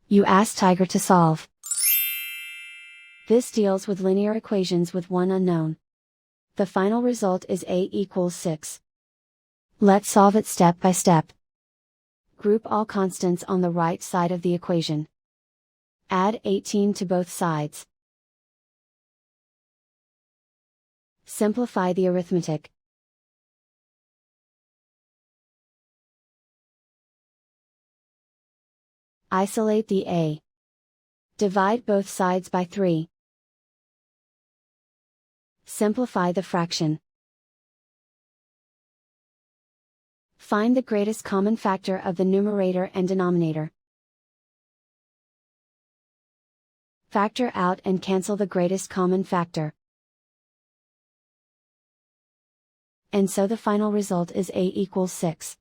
You ask Tiger to solve. This deals with linear equations with one unknown. The final result is a equals 6. Let's solve it step by step. Group all constants on the right side of the equation. Add 18 to both sides. Simplify the arithmetic. Isolate the a. Divide both sides by 3. Simplify the fraction. Find the greatest common factor of the numerator and denominator. Factor out and cancel the greatest common factor. And so the final result is a equals 6.